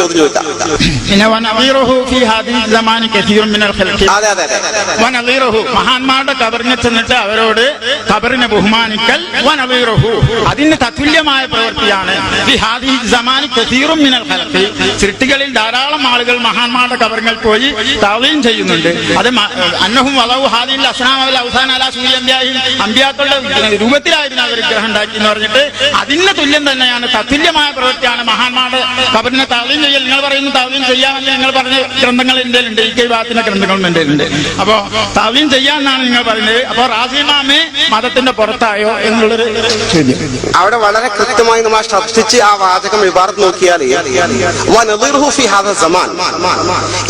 ചോദ്യം ചോദിക്കാം. മഹാന്മാരുടെ കബറിനെ ചെന്നിട്ട് അവരോട് കബറിനെ ബഹുമാനിക്കൽ അതിന് തത്തുല്യമായ പ്രവൃത്തിയാണ്. സൃഷ്ടികളിൽ ധാരാളം ആളുകൾ മഹാന്മാരുടെ കബറുകൾ പോയി തഅ്ളീം ചെയ്യുന്നുണ്ട്. അത് അന്നഹും വലഉ ഹാദിൽ അസ്നാം വൽ ഔസാൻ അലാ സുല്ലംബിയാഹിം അംബിയാക്കളുടെ രൂപത്തിലായിരുന്നു അവർ വിഗ്രഹം ഉണ്ടാക്കി എന്ന് പറഞ്ഞിട്ട് അതിന് തുല്യം തന്നെയാണ്, തത്തുല്യമായ പ്രവൃത്തിയാണ് മഹാന്മാരുടെ കബറിനെ തഅ്ളീം ചെയ്യൽ. നിങ്ങൾ പറയുന്ന തഅ്ളീം ചെയ്യാമെന്ന് നിങ്ങൾ പറഞ്ഞ ഗ്രന്ഥങ്ങൾ എൻ്റെ ഉണ്ട്, ഈ വിഭാഗത്തിന്റെ ഗ്രന്ഥങ്ങളും എൻ്റെ ഉണ്ട്. അപ്പോ തഅ്ളീം ചെയ്യാമെന്നാണ് നിങ്ങൾ പറയുന്നത്. അപ്പൊ റാസി ഇമാമെ മതത്തിന്റെ പുറത്തായോ എന്നുള്ളൊരു ചോദ്യം അവിടെ വളരെ കൃത്യമായി നമ്മൾ ശ്രദ്ധിച്ച് ആ വാചകം ഇബാറത്ത് നോക്കിയാൽ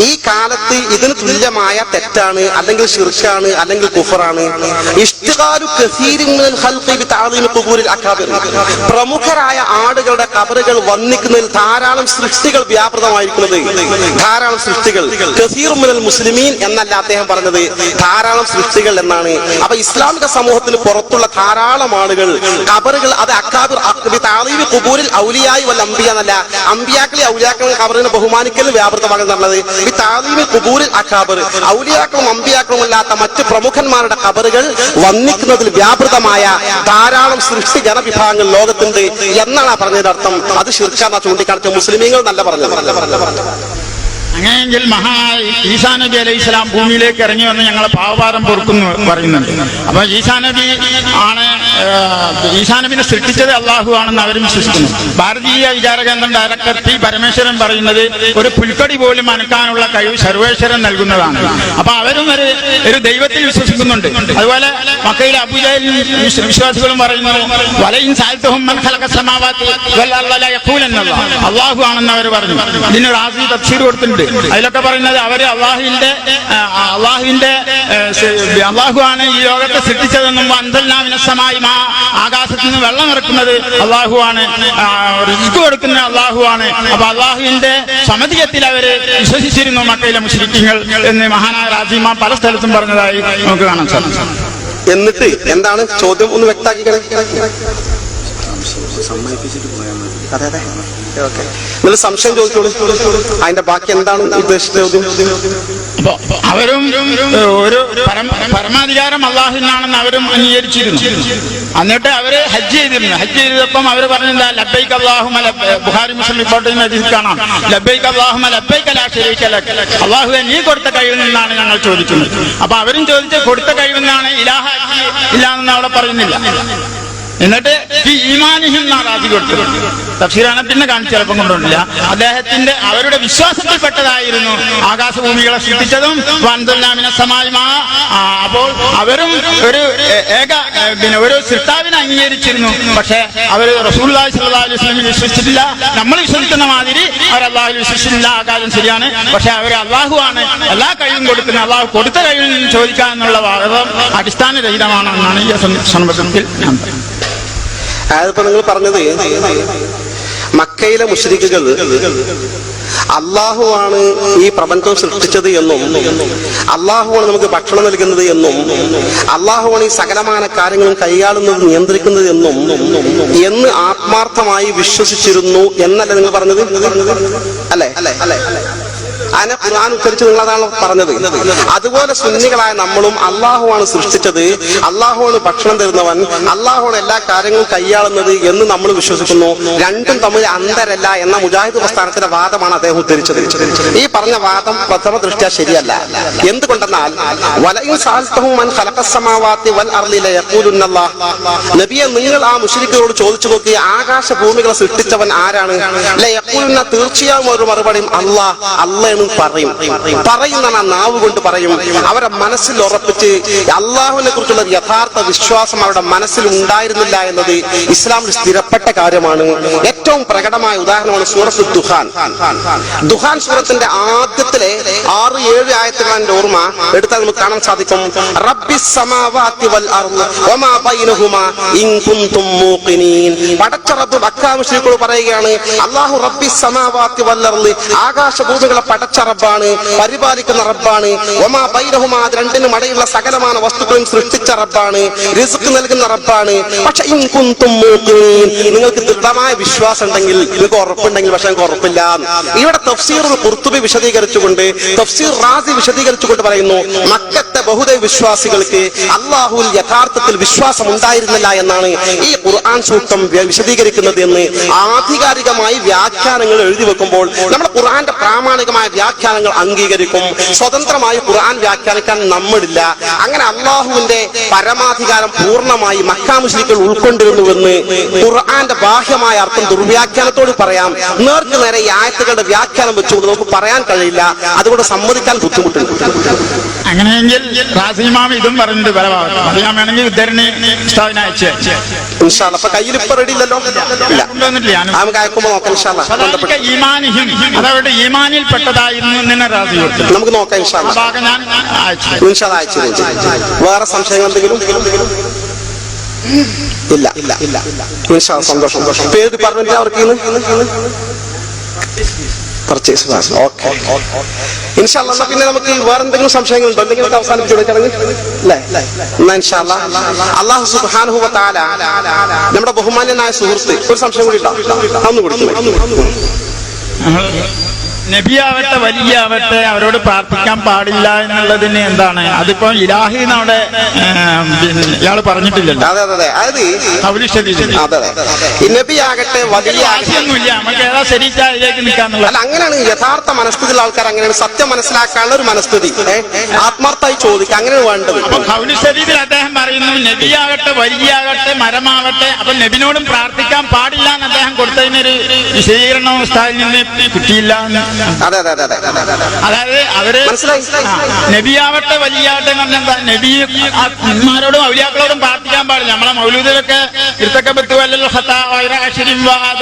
ഈ കാലത്ത് ഇതിന് തുല്യമായ തെറ്റാണ്, അല്ലെങ്കിൽ ശിർക്കാണ്, അല്ലെങ്കിൽ കുഫറാണ്. പ്രമുഖരായ ആളുകളുടെ കബറുകൾ വന്നിക്കുന്നതിൽ ധാരാളം സൃഷ്ടികൾ വ്യാപൃതമായിരിക്കുന്നത്, ധാരാളം സൃഷ്ടികൾ. കസീറുൻ മിനൽ മുസ്ലിമീൻ എന്നല്ല അദ്ദേഹം പറഞ്ഞത്, ധാരാളം സൃഷ്ടികൾ എന്നാണ്. അപ്പൊ ഇസ്ലാമിക സമൂഹത്തിന് പുറത്തുള്ള ധാരാളം ആളുകൾ കബറുകൾ അത് അക്കാബിർ ഖുബൂരിൽ ഔലിയായി വൽ അംബിയ എന്നല്ല, അംബിയാക്കളെ ഔലിയാക്കളെ കബറിനെ ബഹുമാനിക്കൽ വ്യാപൃതമാകുന്നുള്ളത്. ഈ താലീമി ഖുബൂരിൽ അക്കാബിർ ഔലിയാക്കളും അംബിയാക്കളും അല്ലാത്ത മറ്റ് പ്രമുഖന്മാരുടെ കബറുകൾ വന്നിക്കുന്നതിൽ വ്യാപൃതമായ ധാരാളം സൃഷ്ടി ജനവിഭാഗങ്ങൾ ലോകത്തുണ്ട് എന്നാണ് പറഞ്ഞതിന്റെ അർത്ഥം. അത് ശിർക്കാന്നാ ചൂണ്ടിക്കാണിച്ച മുസ്ലിമീങ്ങൾ നല്ല പറഞ്ഞത്. അങ്ങനെയെങ്കിൽ ഈസാ നബി അലൈഹി ഇസ്ലാം ഭൂമിയിലേക്ക് ഇറങ്ങി വന്ന് ഞങ്ങളെ പാവഭാരം പൊറുക്കുന്നു പറയുന്നുണ്ട്. അപ്പൊ ഈസാ നബിനെ സൃഷ്ടിച്ചത് അള്ളാഹു ആണെന്ന് അവരും വിശ്വസിക്കുന്നു. ഭാരതീയ വിചാര കേന്ദ്രം ഡയറക്ടർ ടി പരമേശ്വരൻ പറയുന്നത് ഒരു പുൽക്കടി പോലും അനക്കാനുള്ള കഴിവ് സർവേശ്വരൻ നൽകുന്നതാണ്. അപ്പൊ അവരും ഒരു ദൈവത്തിൽ വിശ്വസിക്കുന്നുണ്ട്. അതുപോലെ മക്കയിലെ അബൂജഹൽ വിശ്വാസികളും പറയുന്നു അള്ളാഹു ആണെന്ന് അവർ പറഞ്ഞു. ഇതിനൊരു റാസി തഫ്സീർ കൊടുത്തിട്ടുണ്ട്. അതിലൊക്കെ പറയുന്നത് അവര് അള്ളാഹുവാണ് ഈ ലോകത്തെ സൃഷ്ടിച്ചതെന്നും ആകാശത്ത് നിന്ന് വെള്ളം ഇറക്കുന്നത് അള്ളാഹുവാണ്, റിസ്ക് കൊടുക്കുന്ന അള്ളാഹുവാണ്. അപ്പൊ അള്ളാഹുവിന്റെ സമധികത്തിൽ അവര് വിശ്വസിച്ചിരുന്നു മക്കയിലെ മുശ്രിക്കുകൾ എന്ന് മഹാനായ റാസിമാം പല സ്ഥലത്തും പറഞ്ഞതായി നമുക്ക് കാണാൻ സാധിക്കും. എന്നിട്ട് എന്താണ് ചോദ്യം ഒന്ന് വ്യക്തമാക്കി നിങ്ങൾ സംശയം ചോദിച്ചോളൂ, അതിന്റെ ബാക്കി എന്താണ് ഉദ്ദേശിച്ചത്? അവരും ഒരു പരമാധികാരം അള്ളാഹുവിനാണെന്ന് അവരും അംഗീകരിച്ചിരുന്നു. എന്നിട്ട് അവര് ഹജ്ജ് ചെയ്തിരുന്നു. ഹജ്ജ് ചെയ്തപ്പം അവര് പറഞ്ഞെന്താ ലബ്ബൈക അല്ലാഹുമ്മ ബുഖാരി മുസ്ലിം റിപ്പോർട്ട് ചെയ്യുന്ന ഹദീസ് കാണാം. ലബ്ബൈക അല്ലാഹുമ്മ ലബ്ബൈക ലാ ശരീക ലക, അള്ളാഹുവേ നീ കൊടുത്ത കഴിവിൽ നിന്നാണ് ഞങ്ങൾ ചോദിക്കുന്നത്. അപ്പൊ അവരും ചോദിച്ച കൊടുത്ത കഴിവിൽ നിന്നാണ്, ഇലാഹ ഇല്ലാന്ന് അവിടെ പറയുന്നില്ല. എന്നിട്ട് ഈ ഈമാനിഹിം നാറാജി കൊടുത്തു. തഫ്സീറാണ് പിന്നെ കാണിച്ച് ചിലപ്പം കൊണ്ടുവന്നില്ല. അദ്ദേഹത്തിന്റെ അവരുടെ വിശ്വാസത്തിൽപ്പെട്ടതായിരുന്നു ആകാശഭൂമികളെ സൃഷ്ടിച്ചതും വൻദുല്ലാമിനസമായിമാ. അപ്പോൾ അവരും ഒരു സൃഷ്ടാവിനെ അംഗീകരിച്ചിരുന്നു. പക്ഷെ അവര് റസൂലുള്ളാഹി സ്വല്ലല്ലാഹു അലൈഹി വസല്ലം വിശ്വസിച്ചിട്ടില്ല. നമ്മൾ വിശ്വസിക്കുന്ന മാതിരി അവർ അള്ളാഹുവിൽ വിശ്വസിച്ചില്ല. ആ കാര്യം ശരിയാണ്. പക്ഷെ അവർ അള്ളാഹു ആണ് എല്ലാ കഴിവും കൊടുക്കുന്ന, അള്ളാഹു കൊടുത്ത കഴിവിൽ നിന്ന് ചോദിക്കുക എന്നുള്ള വാദം അടിസ്ഥാനരഹിതമാണെന്നാണ് ഈ സന്ദർഭത്തിൽ ഞാൻ പറയുന്നത്. അതിപ്പോ നിങ്ങൾ പറഞ്ഞത് മക്കയിലെ മുശ്രിക്കുകൾ അള്ളാഹുവാണ് ഈ പ്രപഞ്ചം സൃഷ്ടിച്ചത് എന്നും അള്ളാഹുവാണ് നമുക്ക് ഭക്ഷണം നൽകുന്നത് എന്നും അള്ളാഹുവാണ് ഈ സകലമായ കാര്യങ്ങളും കൈയാളുന്നത് നിയന്ത്രിക്കുന്നത് എന്ന് ആത്മാർത്ഥമായി വിശ്വസിച്ചിരുന്നു എന്നല്ല നിങ്ങൾ പറഞ്ഞത്? അല്ലേ? അതിനെ ഖുർആൻ ഉദ്ധരിച്ച് നിങ്ങളതാണ് പറഞ്ഞത്. അതുപോലെ സുന്നികളായ നമ്മളും അള്ളാഹുവാണ് സൃഷ്ടിച്ചത്, അള്ളാഹുവാണ് ഭക്ഷണം തരുന്നവൻ, അള്ളാഹുവാണ് എല്ലാ കാര്യങ്ങളും കൈയാളുന്നത് എന്ന് നമ്മൾ വിശ്വസിക്കുന്നു. രണ്ടും തമ്മിൽ അന്തരല്ല എന്ന മുജാഹിദ് പ്രസ്ഥാനത്തിന്റെ വാദമാണ് അദ്ദേഹം ഉദ്ധരിച്ചത്. ഈ പറഞ്ഞ വാദം പ്രഥമ ദൃഷ്ട്യാ ശരിയല്ല. എന്തുകൊണ്ടെന്നാൽ നബിയെ, നിങ്ങൾ ആ മുശ്രിക്കുകളോട് ചോദിച്ചു നോക്കി, ആകാശ ഭൂമികളെ സൃഷ്ടിച്ചവൻ ആരാണ്? തീർച്ചയായും ഒരു മറുപടിയും അള്ളാഹ് പറയുന്ന നാവ് കൊണ്ട് പറയും. അവരുടെ മനസ്സിൽ ഉറപ്പിച്ച് അള്ളാഹുവിനെ കുറിച്ചുള്ള യഥാർത്ഥ വിശ്വാസം അവരുടെ മനസ്സിൽ ഉണ്ടായിരുന്നില്ല എന്നത് ഇസ്ലാമിൽ സ്ഥിരപ്പെട്ട കാര്യമാണ്. ഏറ്റവും പ്രകടമായ ഉദാഹരണമാണ് സൂറത്തുൽ ദുഖാൻ. ദുഖാൻ സൂറത്തിന്റെ ആദ്യത്തിലെ 6-7 ആയത്തുകളുടെ ഓർമ്മ എടുത്താൽ നമുക്ക് കാണാൻ സാധിക്കും. റബ്ബിസ് സമാവാതി വൽ അർള് വമാ ബൈനഹുമാ ഇൻ കുൻതും മൂഖിനീൻ. പടച്ച റബ്ബ് മക്കാ മുശ്രിക്കുകൾ പറയുകയാണ്, അല്ലാഹു റബ്ബിസ് സമാവാതി വൽ അർള്, ആകാശഭൂമികളെ പടച്ച റബ്ബാണ്, പരിപാലിക്കുന്ന റബ്ബാണ്. വമാ ബൈനഹുമാ, രണ്ടിനും ഇടയിലുള്ള സകലമായ വസ്തുക്കളും സൃഷ്ടിച്ച റബ്ബാണ്, റിസ്ക് നൽകുന്ന റബ്ബാണ്. പക്ഷെ ഇൻ കുന്തും മൂഖിനീൻ, നിങ്ങൾക്ക് ദൃഢമായ വിശ്വാസം ഉണ്ടെങ്കിൽ, നിങ്ങൾക്ക് ഉറപ്പുണ്ടെങ്കിൽ, പക്ഷെ നിങ്ങൾക്ക് ഉറപ്പില്ല. ഇവിടെ തഫ്സീറുൽ ഖുർത്തുബി വിശദീകരിച്ചുകൊണ്ട്, തഫ്സീർ റാസി വിശദീകരിച്ചുകൊണ്ട് പറയുന്നു, മക്കത്തെ ബഹുദൈവ വിശ്വാസികൾക്ക് അള്ളാഹുവിൽ യഥാർത്ഥത്തിൽ വിശ്വാസം ഉണ്ടായിരുന്നില്ല എന്നാണ് ഈ ഖുർആൻ സൂക്തം വിശദീകരിക്കുന്നത് എന്ന് ആധികാരികമായി വ്യാഖ്യാനങ്ങൾ എഴുതി വെക്കുമ്പോൾ നമ്മൾ ഖുർആന്റെ പ്രാമാണികമായ വ്യാഖ്യാനങ്ങൾ അംഗീകരിക്കും. സ്വതന്ത്രമായി ഖുർആൻ വ്യാഖ്യാനിക്കാൻ നമ്മളില്ല. അങ്ങനെ അള്ളാഹുവിന്റെ പരമാധികാരം പൂർണ്ണമായി മക്കാ മുശ്രിക്കുകൾ ഉൾക്കൊണ്ടിരുന്നുവെന്ന് ഖുർആന്റെ ബാഹ്യമായ അർത്ഥം ദുർവ്യാഖ്യാനത്തോട് പറയാം. നേർക്ക് നേരെ ഈ ആയത്തുകളുടെ വ്യാഖ്യാനം വെച്ചുകൊണ്ട് നമുക്ക് പറയാൻ കഴിയില്ല. അതുകൊണ്ട് സമ്മതിക്കാൻ ബുദ്ധിമുട്ടുണ്ട്. അങ്ങനെയെങ്കിൽ റാസിമാം ഇതും പറഞ്ഞിട്ട് ഞാൻ വേണമെങ്കിൽ ഉദ്ധരണി അപ്പൊ കയ്യിൽ ഇപ്പൊ റെഡി ഇല്ലല്ലോ, നമുക്ക് അയക്കുമ്പോ നോക്കാം. അതവരുടെ ഈമാനിൽ പെട്ടതായിരുന്നു റാസി, നമുക്ക് നോക്കാം. വേറെ സംശയങ്ങൾ എന്തെങ്കിലും ഇല്ല? ഇല്ല. സന്തോഷം. പേര് പറഞ്ഞിട്ട് അവർക്ക് പിന്നെ നമുക്ക് വേറെ എന്തെങ്കിലും സംശയങ്ങളുണ്ടോ? എന്തെങ്കിലും അവസാനിപ്പിച്ചു അല്ലാഹു സുബ്ഹാനഹു വ തആല നമ്മുടെ ബഹുമാന്യനായ സുഹൃത്ത് ഒരു സംശയം കൂടി അന്ന് കൊടുത്തു. നബിയാവട്ടെ വലിയാവട്ടെ അവരോട് പ്രാർത്ഥിക്കാൻ പാടില്ല എന്നുള്ളതിന് എന്താണ്? അതിപ്പോ ഇലാഹി നമ്മുടെ ഇയാള് പറഞ്ഞിട്ടില്ലല്ലോ. നബിയാകട്ടെ വലിയൊന്നുമില്ല, നമുക്ക് ഏതാ ശരീരത്തിലേക്ക് നിൽക്കാന്നുള്ള. അല്ല, അങ്ങനെയാണ് യഥാർത്ഥ മനസ്ഥിതിയുള്ള ആൾക്കാർ. അങ്ങനെയാണ് സത്യം മനസ്സിലാക്കാനുള്ള ഒരു മനസ്ഥിതി, ആത്മാർത്ഥമായി ചോദിക്കുക, അങ്ങനെയാണ് വേണ്ടത്. അപ്പൊ ഖൗലു ശരീരത്തിൽ അദ്ദേഹം പറയുന്നു, നബിയാകട്ടെ വലിയാകട്ടെ മരമാവട്ടെ, അപ്പൊ നബിനോടും പ്രാർത്ഥിക്കാൻ പാടില്ല എന്ന് അദ്ദേഹം കൊടുത്തതിനൊരു വിശദീകരണം ഉസ്താദിൽ നിന്ന് കിട്ടിയില്ല. അതായത് അവര് നബിയാവട്ടെ വലിയാവട്ടെ എന്ന് പറഞ്ഞാൽ നബിമാരോടും ഔലിയാക്കളോടും പ്രാർത്ഥിക്കാൻ പാടില്ല. നമ്മളെ മൗലൂദിലൊക്കെ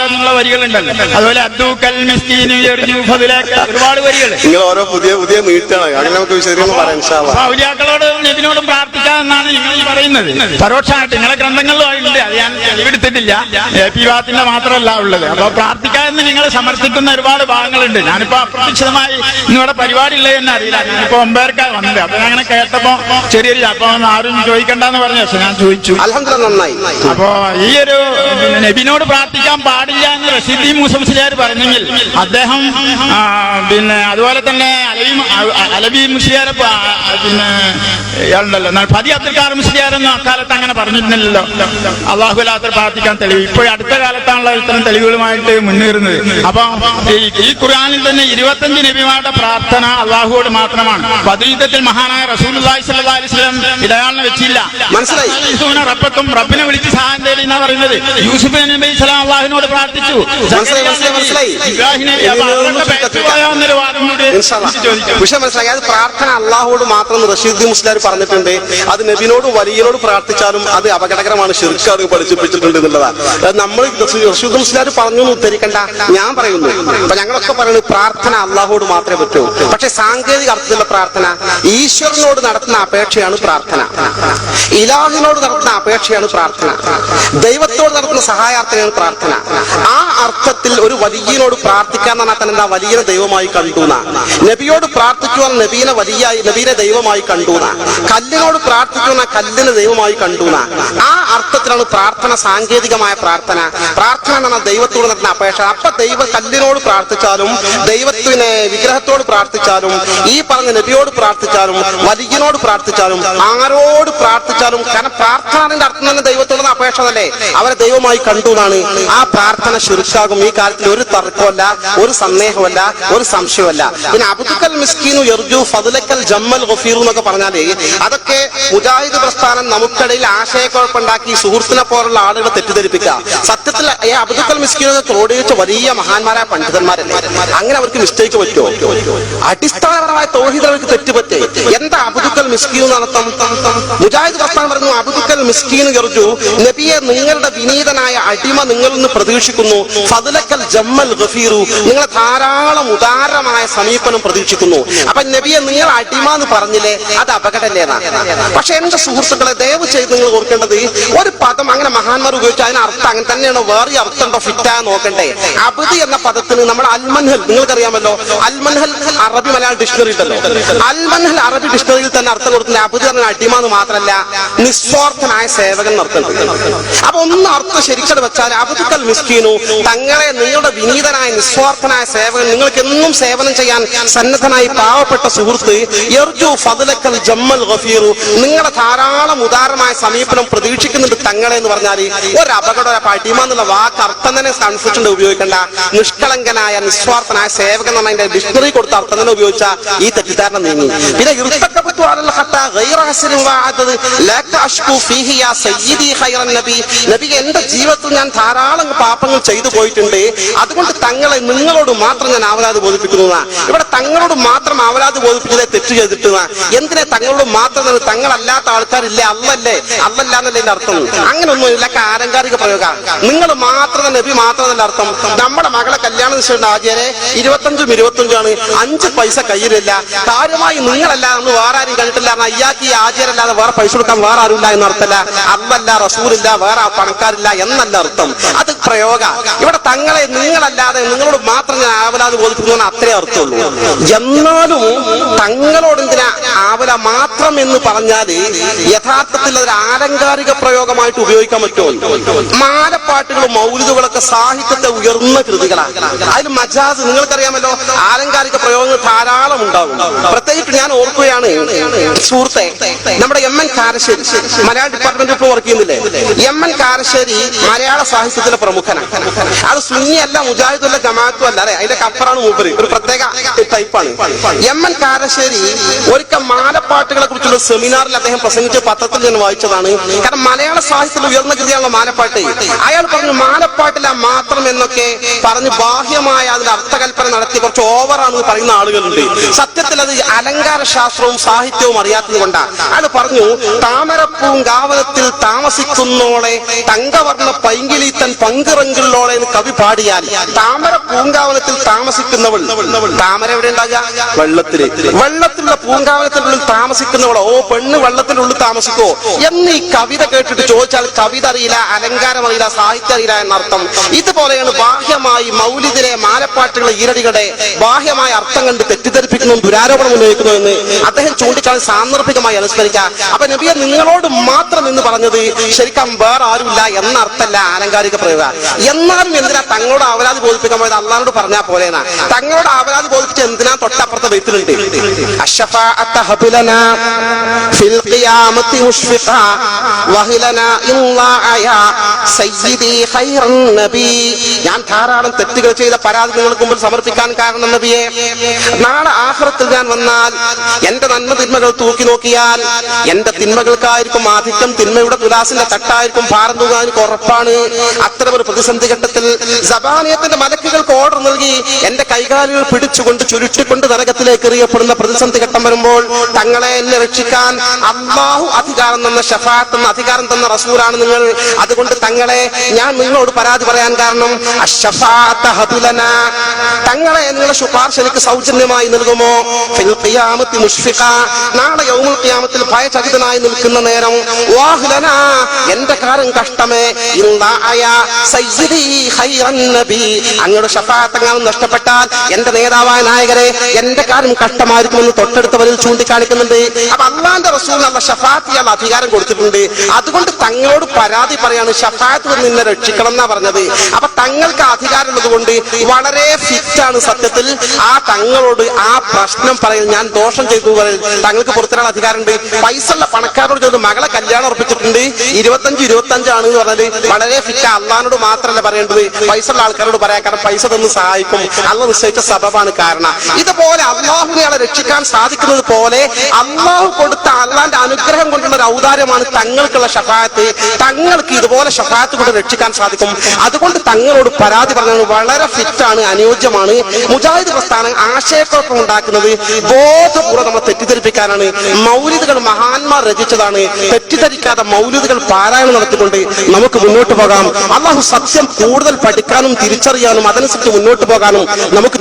എന്നുള്ള വരികളുണ്ടല്ലോ. അതുപോലെ അബ്ദുക്കൽ മിസ്കീൻ ഒരുപാട് വരികൾ. നിങ്ങൾ ഓരോ പുതിയ പുതിയ നീട്ടാണ്, അങ്ങനെ നമുക്ക് വിശദീകരണം പറയാം. ഔലിയാക്കളോടും നബിനോടും പ്രാർത്ഥിക്കാമെന്നാണ് നിങ്ങൾ പറയുന്നത്. പരോക്ഷമായിട്ട് നിങ്ങളെ ഗ്രന്ഥങ്ങളിലുണ്ട്, അത് ഞാൻ തെളിവെടുത്തിട്ടില്ല. പി വാത്തിന്റെ മാത്രമല്ല ഉള്ളത്. അപ്പൊ പ്രാർത്ഥിക്കാമെന്ന് നിങ്ങൾ സമർത്ഥിക്കുന്ന ഒരുപാട് ഭാഗങ്ങളുണ്ട്. ഞാനിപ്പോ അപ്രതീക്ഷിതമായി ഇന്നിവിടെ പരിപാടി ഉള്ളത് തന്നെ അറിയില്ല. ഞാനിപ്പോ 9:00 വന്നത്. അപ്പൊ അങ്ങനെ കേട്ടപ്പോ ചെറിയൊരു അപ്പൊ ആരും ചോദിക്കണ്ടെന്ന് പറഞ്ഞു. പക്ഷെ ഞാൻ ചോദിച്ചു. നന്നായി. അപ്പോ ഈ ഒരു നബിനോട് പ്രാർത്ഥിക്കാൻ പാടില്ല എന്ന് റഷീദി മൂസ മുസ്ലിയാർ പറഞ്ഞെങ്കിൽ അദ്ദേഹം പിന്നെ അതുപോലെ തന്നെ അലവി മുസ്ലിയാരെ പിന്നെ ഇയാളുണ്ടല്ലോ ഫതി അബ്ദുൽ ഖാദർ മുസ്ലിയാരൊന്നും അക്കാലത്ത് അങ്ങനെ പറഞ്ഞിരുന്നില്ലല്ലോ. അള്ളാഹുലാത്ര പ്രാർത്ഥിക്കാൻ തെളിവ് ഇപ്പോൾ അടുത്ത കാലത്താണല്ലോ ഇത്തരം തെളിവുകളുമായിട്ട് മുന്നേറുന്നത്. അപ്പൊ ഈ ഖുർആനിൽ തന്നെ 25 നബിമാരുടെ പ്രാർത്ഥന അള്ളാഹുവോട് മാത്രമാണ്. ബദർ യുദ്ധത്തിൽ മഹാനായ റസൂലുള്ളാഹി സ്വല്ലല്ലാഹു അലൈഹി വസല്ലം ഇടയാളിനെ വെച്ചില്ല. റബ്ബക്കും റബ്ബിനെ വിളിച്ച് സഹായം തേടി എന്നാ പറയുന്നത്. യൂസുഫ് നബി അലൈഹി സ്വലാം അള്ളാഹുവിനോട് പ്രാർത്ഥിച്ചു. പ്രാർത്ഥന അള്ളാഹുവോട് മാത്രം റഷീദ് മുസ്ലിയാർ പറഞ്ഞിട്ടുണ്ട്. അത് നബിനോടും വലിയനോട് പ്രാർത്ഥിച്ചാലും അത് അപകടകരമാണ്, ശിർക്കാണ് പഠിപ്പിച്ചിട്ടുണ്ട് എന്നുള്ളതാണ്. നമ്മൾ റഷീദ് മുസ്ലിയാർ പറഞ്ഞു ഉദ്ധരിക്കണ്ട, ഞാൻ പറയുന്നു. അപ്പൊ ഞങ്ങളൊക്കെ പറയുന്നത് പ്രാർത്ഥന അള്ളാഹുവോട് മാത്രമേ പറ്റൂ. പക്ഷെ സാങ്കേതിക അർത്ഥത്തിലുള്ള പ്രാർത്ഥന ഈശ്വരനോട് നടത്തുന്ന അപേക്ഷയാണ് പ്രാർത്ഥന, ഇലാഹിനോട് നടത്തുന്ന അപേക്ഷയാണ് പ്രാർത്ഥന, ദൈവത്തോട് നടത്തുന്ന സഹായാർത്ഥനയാണ് പ്രാർത്ഥന. ആ അർത്ഥത്തിൽ ഒരു വലിയനോട് പ്രാർത്ഥിക്കാൻ പറഞ്ഞാൽ തന്നെ എന്താ, വലിയനെ ദൈവമായി കണ്ടുന്ന. നബിയോട് പ്രാർത്ഥിക്കുവാൻ നബീനെ ദൈവമായി കണ്ടുന്ന. കല്ലിനോട് പ്രാർത്ഥിക്കുന്ന കല്ലിനെ ദൈവമായി കണ്ടുന്ന. ആ അർത്ഥത്തിലാണ് പ്രാർത്ഥന സാങ്കേതികമായ പ്രാർത്ഥന. പ്രാർത്ഥന എന്ന് പറഞ്ഞാൽ ദൈവത്തോട് നടത്തുന്ന അപേക്ഷ. അപ്പൊ കല്ലിനോട് പ്രാർത്ഥിച്ചാലും ദൈവത്തിന് വിഗ്രഹത്തോട് പ്രാർത്ഥിച്ചാലും ഈ പറഞ്ഞ നബിയോട് പ്രാർത്ഥിച്ചാലും വലിയനോട് പ്രാർത്ഥിച്ചാലും ആരോട് പ്രാർത്ഥിച്ചാലും, കാരണം പ്രാർത്ഥനയുടെ അർത്ഥം തന്നെ ദൈവത്തോടുള്ള അപേക്ഷ അല്ലേ, അവരെ ദൈവമായി കണ്ടു എന്നാണ്. ആ പ്രാർത്ഥന ശിർക്കാകും. ഈ കാര്യത്തിൽ ഒരു തർക്കമല്ല, ഒരു സന്ദേഹമല്ല, ഒരു സംശയമല്ല. പിന്നെ അബ്ദുക്കൽ മിസ്കീനു യർജു ഫദ്ലക്കൽ ജമ്മൽ ഗഫീറു എന്നൊക്കെ പറഞ്ഞാല് അതൊക്കെ മുജാഹിദ് പ്രസ്ഥാനം നമുക്കിടയിൽ ആശയക്കുഴപ്പമുണ്ടാക്കി സുഹൃത്തിനെ പോലുള്ള ആളുകളെ തെറ്റിദ്ധരിപ്പിക്കുക. സത്യത്തിൽ ഈ അബ്ദുക്കൽ മിസ്കീനൊക്കെ ക്രോഡീകരിച്ച വലിയ മഹാന്മാരായ പണ്ഡിതന്മാരല്ലേ. അങ്ങനെ അവർക്ക് മിസ്റ്റേക്ക് പറ്റുമോ? അടിസ്ഥാനപരമായ തൗഹീദിൽ അവർക്ക് തെറ്റുപറ്റേ. എന്താ അബ്ദുക്കൽ മിസ്കീൻ നടത്തം? മുജാഹിദ് പ്രസ്ഥാനം പറഞ്ഞു അബ്ദുക്കൽ മിസ്കീൻ യർജു, നബിയെ നിങ്ങളുടെ വിനീതനായ അടിമ നിങ്ങളിൽ നിന്ന് പ്രതീക്ഷിക്കുന്നു. ഫദ്ലക്കൽ ജമ്മൽ ഗഫീറു, നിങ്ങളെ ധാരാളം ഉദാരമായ സമീപനം പ്രതീക്ഷിക്കുന്നു. അപ്പൊ നബിയെ നിങ്ങൾ അടിമ എന്ന് പറഞ്ഞില്ലേ, അത് അപകടല്ലേന്നാ. പക്ഷെ എന്റെ സുഹൃത്തുക്കളെ ദയവ് ചെയ്ത് നിങ്ങൾ ഓർക്കേണ്ടത്, ഒരു പദം അങ്ങനെ മഹാന്മാർ ഉപയോഗിച്ചു അതിന് അർത്ഥം അങ്ങനെ തന്നെയാണ്, വേറെ അർത്ഥം ഉണ്ടോ ഫിറ്റാ നോക്കണ്ടേ. അബ്ദ് എന്ന പദത്തിന് നമ്മുടെ അൽമൻഹൽ നിങ്ങൾ നിങ്ങൾക്കറിയാമല്ലോ അൽ മൻഹൽ അറബി മലയാളം ഡിക്ഷണറി ഉണ്ടല്ലോ. അൽ മൻഹൽ അറബി ഡിക്ഷണറിയിൽ തന്നെ അർത്ഥം കൊടുക്കുന്ന അബുദ് പറഞ്ഞ അടിമ എന്ന് മാത്രമല്ല നിസ്വാർത്ഥനായ സേവകൻ നടത്തുന്നുണ്ട്. അപ്പൊ ഒന്ന് അർത്ഥം ശരിക്കത് വെച്ചാൽ അബ്ദുൽ മിസ്കീനു, തങ്ങളെ നിങ്ങളുടെ വിനീതനായ നിസ്വാർത്ഥനായ സേവകൻ, നിങ്ങൾക്ക് എന്നും സേവനം ചെയ്യാൻ സന്നദ്ധനായി പാവപ്പെട്ട സുഹൃത്ത്, യർജു ഫദ്ലക്കൽ ജമ്മൽ ഗഫീറു, നിങ്ങളുടെ ധാരാളം ഉദാരമായ സമീപനം പ്രതീക്ഷിക്കുന്നുണ്ട് തങ്ങളെ എന്ന് പറഞ്ഞാൽ ഒരു അപകട അടിമ എന്നുള്ള വാക്ക് അർത്ഥം തന്നെ കൺഫ്യൂഷൻ ഉപയോഗിക്കേണ്ട. നിഷ്കളങ്കനായ നിസ്വാർത്ഥനായ സേവകൻ എന്ന അതിന്റെ ഡിക്ഷണറി കൊടുത്ത അർത്ഥം തന്നെ ഉപയോഗിച്ച ഈ തെറ്റിദ്ധാരണ നീങ്ങി. പിന്നെ നബി, എന്റെ ജീവിതത്തിൽ ഞാൻ ധാരാളം പാപങ്ങൾ ചെയ്തു പോയിട്ടുണ്ട്, അതുകൊണ്ട് തങ്ങളെ നിങ്ങളോട് മാത്രം ഞാൻ അവലാത് ബോധിപ്പിക്കുന്നതാണ്. ഇവിടെ തങ്ങളോട് മാത്രം അവലാത് ബോധിപ്പിച്ചതേ തെറ്റ് ചെയ്തിട്ടുന്ന, എന്തിനെ തങ്ങളോട് മാത്രം? തങ്ങളല്ലാത്ത ആൾക്കാരില്ലേ, അല്ലല്ലേ, അല്ലല്ല എന്നല്ലേ അർത്ഥം? അങ്ങനൊന്നും ഇതിലൊക്കെ ആലങ്കാരിക പ്രയോഗ. നിങ്ങൾ മാത്രം നബി മാത്രം എന്നല്ല അർത്ഥം. നമ്മുടെ മകളെ കല്യാണം നിശ്ചയിച്ച ആചാര്യ 25 5 പൈസ കയ്യിലില്ല, കാര്യമായി നിങ്ങളല്ല, നമ്മൾ വേറെ ആരും കഴിഞ്ഞിട്ടില്ല, അയ്യാക്ക് ഈ ആചാരല്ലാതെ വേറെ പൈസ കൊടുക്കാൻ വേറെ ആരുമില്ല എന്നർത്ഥമല്ല. അല്ലല്ല, റസൂലില്ല, വേറെ പണക്കാരില്ല എന്നല്ല അർത്ഥം. അത് പ്രയോഗ. ഇവിടെ തങ്ങളെ നിങ്ങളല്ലാതെ നിങ്ങളോട് മാത്രം ഞാൻ ആവലാത് ബോധിപ്പിക്കുന്ന അത്രേ അർത്ഥമുള്ളൂ. എന്നാലും തങ്ങളോട് എന്തിനാ ആവല മാത്രം എന്ന് പറഞ്ഞാല് യഥാർത്ഥത്തിൽ അതൊരു ആലങ്കാരിക പ്രയോഗമായിട്ട് ഉപയോഗിക്കാൻ പറ്റുമോ? മാലപ്പാട്ടുകളും മൗലിദുകളൊക്കെ സാഹിത്യത്തെ ഉയർന്ന കൃതികളാണ്. അതിൽ മജാസ് നിങ്ങൾക്കറിയാമല്ലോ, ആലങ്കാരിക പ്രയോഗങ്ങൾ ധാരാളം ഉണ്ടാവും. പ്രത്യേകിച്ച് ഞാൻ ഓർക്കുകയാണ് സുഹൃത്തെ, നമ്മുടെ MN കാരശ്ശേരി മലയാള ഡിപ്പാർട്ട്മെന്റിൽ ഇപ്പോൾ വർക്ക് ചെയ്യുന്നില്ലേ? MN കാരശ്ശേരി മലയാള സാഹിത്യത്തിലെ പ്രമുഖനാണ്. അത് സുന്നിയല്ല, മുജാഹിദല്ല, ജമാഅത്തും അല്ല, അല്ലെ, അതിന്റെ അപ്പുറമാണ് മൂപ്പര്, ഒരു പ്രത്യേക ടൈപ്പാണ്. MN കാരശ്ശേരി ഒരിക്കൽ മാലപ്പാട്ടുകളെ കുറിച്ചുള്ള സെമിനാറിൽ അദ്ദേഹം പ്രസംഗിച്ച പത്രത്തിൽ ഞാൻ വായിച്ചതാണ്. കാരണം മലയാള സാഹിത്യത്തിൽ ഉയർന്ന കൃതിയാണല്ലോ മാലപ്പാട്ട്. അയാൾ പറഞ്ഞു മാലപ്പാട്ടില്ല മാത്രം എന്നൊക്കെ പറഞ്ഞ് ബാഹ്യമായ അതിന്റെ അർത്ഥകൽപ്പന നടത്തി കുറച്ച് ഓവറാണെന്ന് പറയുന്ന ആളുകളുണ്ട്. സത്യത്തിൽ അത് അലങ്കാര ശാസ്ത്രവും സാഹിത്യവും അറിയാത്തത് കൊണ്ടാണ്. അയാൾ പറഞ്ഞു, താമരപ്പൂങ്കാവനത്തിൽ താമസിക്കുന്നോളെ തങ്കവർണ്ണ പൈങ്കിളീത്തൻ പങ്കിറങ്കിലോളെ എന്ന് കവി പാടിയാൽ, താമരപ്പൂങ്കാവനത്തിൽ താമസിക്കുന്നവൾ, താമര എവിടെ ഉണ്ടാകുക? വെള്ളത്തില്. വെള്ളത്തിലുള്ള പൂങ്കാവനത്തിനുള്ളിൽ താമസിക്കുന്നവളോ, ഓ പെണ്ണ് വെള്ളത്തിന്റെ ഉള്ളിൽ താമസിക്കോ എന്ന് ഈ കവിത കേട്ടിട്ട് ചോദിച്ചാൽ കവിത അറിയില്ല, അലങ്കാരം അറിയില്ല, സാഹിത്യം അറിയില്ല എന്നർത്ഥം. ഇതുപോലെയാണ് ബാഹ്യമായി മൗലിദിലെ മാലപ്പാട്ടുകളെ ഈരടികളുടെ ബാഹ്യമായ അർത്ഥം കണ്ട് തെറ്റിദ്ധരിപ്പിക്കുന്നു, ദുരാരോപണം ഉന്നയിക്കുന്നു എന്ന് അദ്ദേഹം ചൂണ്ടിക്കാണി സാന്ദർഭികമായി അനുസ്മരിക്കുക. അപ്പൊ നബിയെ നിങ്ങളോട് മാത്രം എന്ന് പറഞ്ഞത് ശരിക്കും വേറെ ആരുമില്ല എന്ന അർത്ഥമല്ല, ആലങ്കാരിക പ്രയോഗ. എന്നാലും എന്തിനാ തങ്ങളോട് അവലാതി ബോധിപ്പിക്കാൻ പോയത്? അള്ളാഹോട് പറഞ്ഞാൽ പോലെന്നാ. തങ്ങളോട് അവലാതി ബോധിപ്പിച്ച് എന്തിനാ തൊട്ടപ്പുറത്തെ വെയ്ത്തിലുണ്ട് ഞാൻ ധാരാളം തെറ്റുകൾ ചെയ്ത പരാതി നിങ്ങൾക്ക് മുമ്പിൽ സമർപ്പിക്കാൻ കാരണം നബിയെ, നാളെ ആഖിറത്തിൽ ഞാൻ വന്നാൽ എന്റെ നന്മ തിന്മകൾ തൂക്കി നോക്കിയാൽ എന്റെ തിന്മകൾക്കായിരിക്കും ആധിക്യം, തിന്മയുടെ തുലാസിന്റെ തട്ടായിരിക്കും ഭാരം തൂങ്ങാൻ എനിക്ക് ഉറപ്പാണ്. അത്തരം ഒരു പ്രതിസന്ധി ഘട്ടത്തിൽ സബാനിയത്തിന്റെ മലക്കുകൾക്ക് ഓർഡർ നൽകി എന്റെ കൈകാലുകൾ പിടിച്ചുകൊണ്ട് ചുരുട്ടിക്കൊണ്ട് നരകത്തിലേക്ക് എറിയപ്പെടുന്ന പ്രതിസന്ധി ഘട്ടം വരുമ്പോൾ തങ്ങളെ എന്നെ രക്ഷിക്കാൻ അല്ലാഹു അധികാരം തന്ന, ശഫാഅത്ത് എന്ന അധികാരം തന്ന റസൂലാണ് നിങ്ങൾ. അതുകൊണ്ട് തങ്ങളെ ഞാൻ നിങ്ങളോട് പരാതി പറയാൻ കാരണം തങ്ങളെ നിങ്ങളുടെ ശുപാർശ എനിക്ക് സൗജന്യമായി നൽകുമോ? ഫിൽ ഖിയാമത്തി മുഷ്ഫിഖ, നാളെ യൗമുൽ ഖിയാമത്തിൽ ഭയചകിതനായി നിൽക്കുന്ന നേരം, വാഹ്ലനാ എന്റെ കാര്യം കഷ്ടമേ, ഇല്ലായ സയ്യിദി ഖൈറൻ നബി, അങ്ങയുടെ ശഫാഅത്ത് എങ്ങാനും നഷ്ടപ്പെട്ടാൽ എന്റെ നേതാവായ നായകരെ എന്റെ കാര്യം കഷ്ടമായിരിക്കുമെന്ന് തൊട്ടടുത്തവരിൽ ചൂണ്ടിക്കാണിക്കുന്നുണ്ട്. അപ്പൊ അള്ളാന്റെ റസൂലിനുള്ള ശഫാഅത്ത് ചെയ്യാൻ അധികാരം കൊടുത്തിട്ടുണ്ട്. അതുകൊണ്ട് തങ്ങളോട് പരാതി പറയാണ്, ശഫാഅത്ത് നിന്നെ രക്ഷിക്കണം എന്നാ പറഞ്ഞത്. അപ്പൊ തങ്ങൾക്ക് അധികാരം ഉള്ളത് കൊണ്ട് വളരെ ഫിറ്റാണ് സത്യത്തിൽ ആ തങ്ങളോട് ആ പ്രശ്നം പറയും. ഞാൻ ദോഷം ചെയ്തു പറയും, തങ്ങൾക്ക് പുറത്തിരാൻ അധികാരമുണ്ട്. പൈസ ഉള്ള പണക്കാരോട് ചോദിച്ചു മകളെ കല്യാണം ഉറപ്പിച്ചിട്ടുണ്ട്, 25 ആണ് എന്ന് പറഞ്ഞാല് വളരെ ഫിറ്റ്. അള്ളഹാനോട് മാത്രമല്ല പറയേണ്ടത്, പൈസ ഉള്ള ആൾക്കാരോട് പറയാൻ, കാരണം പൈസ തന്ന് സഹായിക്കും, അള്ളാഹ് നിശ്ചയിച്ച സബബാണ് കാരണം. ഇതുപോലെ അള്ളാഹുവിനെ രക്ഷിക്കാൻ സാധിക്കുന്നത് പോലെ അള്ളാഹു കൊടുത്ത അള്ളാന്റെ അനുഗ്രഹം കൊണ്ടുള്ള ഒരു ഔദാര്യമാണ് തങ്ങൾക്കുള്ള ശഫാഅത്ത്. തങ്ങൾക്ക് ഇതുപോലെ ശഫാഅത്ത് കൊണ്ട് രക്ഷിക്കാൻ സാധിക്കും. അതുകൊണ്ട് തങ്ങളോട് പരാതി പറഞ്ഞത് വളരെ ഫിറ്റാണ്, അനുയോജ്യമാണ്. മുജാഹിദ് പ്രസ്ഥാനം ആശയക്കുഴപ്പം ഉണ്ടാക്കുന്നത് ബോധപൂർവ്വം നമ്മളെ തെറ്റിദ്ധരിപ്പിക്കാനാണ്. മൗലിദുകൾ മഹാന്മാർ രചിച്ചതാണ്. തെറ്റിദ്ധരിക്കാതെ മൗലിദുകൾ പാരായണം നടത്തിക്കൊണ്ട് നമുക്ക് മുന്നോട്ട് പോകാം. അള്ളാഹു സത്യം കൂടുതൽ പഠിക്കാനും തിരിച്ചറിയാനും അതനുസരിച്ച് മുന്നോട്ട് പോകാനും നമുക്ക്